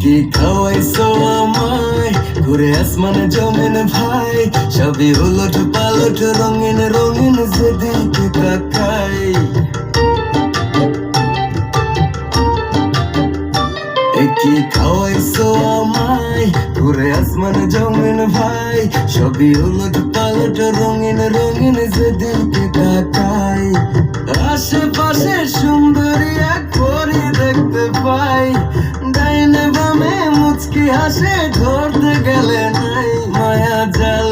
কি খাওয়াইছো আমায় ঘুরে আসমানে জমিন ভাই, সবই উলট পালট রঙিন রঙিন যেদিকে তাকাই। কি খাওয়াইছো আমায় ঘুরে আসমানে জমিন ভাই, সবই উলট পালট রঙিন রঙিন যেদিকে তাকাই। আশেপাশে সুন্দরী এক পরী দেখতে পাই, ডাইনে বামে মুচকি হাসে ধরতে গেলে নাই। মায়া জাল